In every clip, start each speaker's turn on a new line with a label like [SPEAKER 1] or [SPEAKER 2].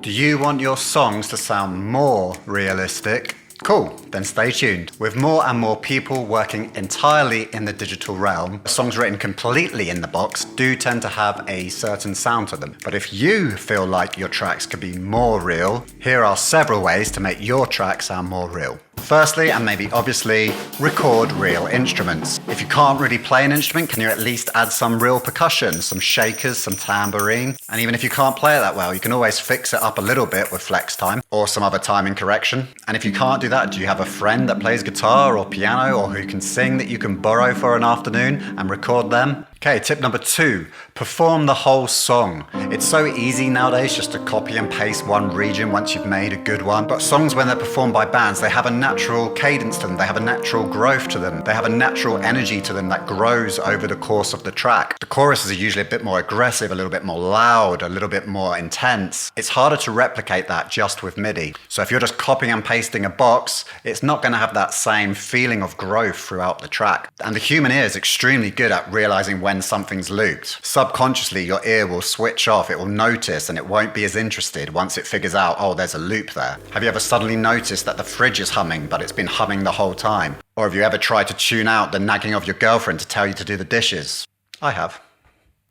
[SPEAKER 1] Do you want your songs to sound more realistic? Cool, then stay tuned. With more and more people working entirely in the digital realm, songs written completely in the box do tend to have a certain sound to them. But if you feel like your tracks could be more real, here are several ways to make your track sound more real. Firstly, and maybe obviously, record real instruments. If you can't really play an instrument, can you at least add some real percussion, some shakers, some tambourine? And even if you can't play it that well, you can always fix it up a little bit with flex time or some other timing correction. And if you can't do that, do you have a friend that plays guitar or piano or who can sing that you can borrow for an afternoon and record them? Okay, tip number 2, perform the whole song. It's so easy nowadays just to copy and paste one region once you've made a good one. But songs, when they're performed by bands, they have a natural cadence to them. They have a natural growth to them. They have a natural energy to them that grows over the course of the track. The choruses are usually a bit more aggressive, a little bit more loud, a little bit more intense. It's harder to replicate that just with MIDI. So if you're just copying and pasting a box, it's not going to have that same feeling of growth throughout the track. And the human ear is extremely good at realizing when something's looped. Subconsciously, your ear will switch off, it will notice, and it won't be as interested once it figures out, oh, there's a loop there. Have you ever suddenly noticed that the fridge is humming, but it's been humming the whole time? Or have you ever tried to tune out the nagging of your girlfriend to tell you to do the dishes? I have.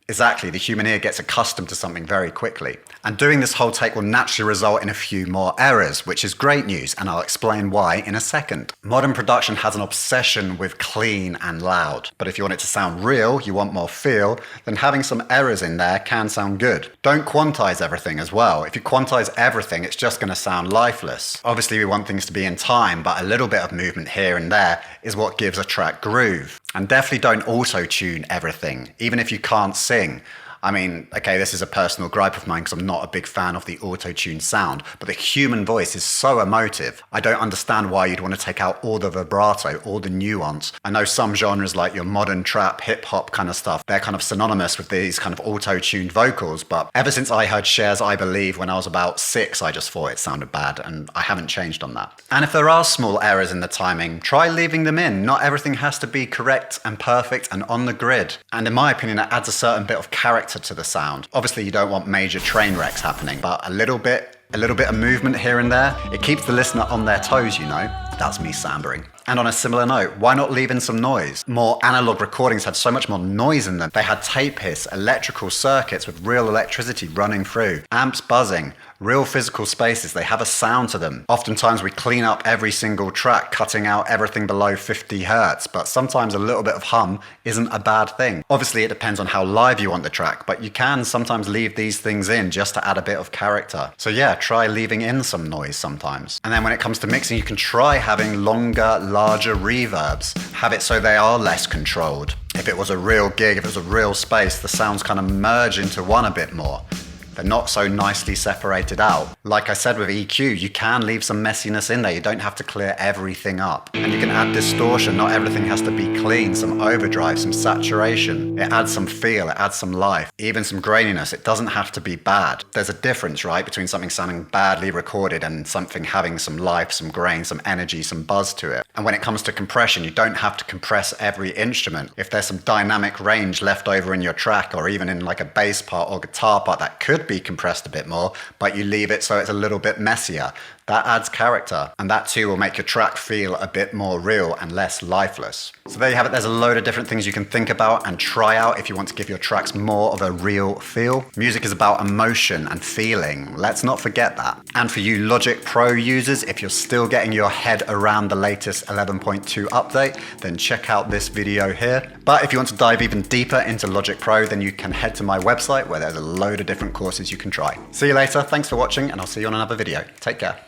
[SPEAKER 1] Exactly, the human ear gets accustomed to something very quickly. And doing this whole take will naturally result in a few more errors, which is great news, and I'll explain why in a second. Modern production has an obsession with clean and loud. But if you want it to sound real, you want more feel, then having some errors in there can sound good. Don't quantize everything as well. If you quantize everything, it's just going to sound lifeless. Obviously, we want things to be in time, but a little bit of movement here and there is what gives a track groove. And definitely don't auto-tune everything, even if you can't sing. I mean, okay, this is a personal gripe of mine because I'm not a big fan of the auto-tune sound, but the human voice is so emotive. I don't understand why you'd want to take out all the vibrato, all the nuance. I know some genres like your modern trap, hip-hop kind of stuff, they're kind of synonymous with these kind of auto-tuned vocals, but ever since I heard Cher's I Believe when I was about 6, I just thought it sounded bad, and I haven't changed on that. And if there are small errors in the timing, try leaving them in. Not everything has to be correct and perfect and on the grid. And in my opinion, it adds a certain bit of character to the sound. Obviously, you don't want major train wrecks happening, but a little bit of movement here and there, it keeps the listener on their toes, you know. That's me sambering. And on a similar note, why not leave in some noise? More analog recordings had so much more noise in them. They had tape hiss, electrical circuits with real electricity running through, amps buzzing, real physical spaces. They have a sound to them. Oftentimes we clean up every single track, cutting out everything below 50 hertz, but sometimes a little bit of hum isn't a bad thing. Obviously, it depends on how live you want the track, but you can sometimes leave these things in just to add a bit of character. So yeah, try leaving in some noise sometimes. And then when it comes to mixing, you can try having longer, larger reverbs. Have it so they are less controlled. If it was a real gig, if it was a real space, the sounds kind of merge into one a bit more. They're not so nicely separated out. Like I said with EQ, you can leave some messiness in there. You don't have to clear everything up. And you can add distortion. Not everything has to be clean. Some overdrive, some saturation. It adds some feel, it adds some life. Even some graininess. It doesn't have to be bad. There's a difference, right, between something sounding badly recorded and something having some life, some grain, some energy, some buzz to it. And when it comes to compression, you don't have to compress every instrument. If there's some dynamic range left over in your track, or even in like a bass part or guitar part that could be compressed a bit more, but you leave it so it's a little bit messier, that adds character, and that too will make your track feel a bit more real and less lifeless. So there you have it. There's a load of different things you can think about and try out if you want to give your tracks more of a real feel. Music is about emotion and feeling. Let's not forget that. And for you Logic Pro users, if you're still getting your head around the latest 11.2 update, then check out this video here. But if you want to dive even deeper into Logic Pro, then you can head to my website where there's a load of different courses you can try. See you later. Thanks for watching, and I'll see you on another video. Take care.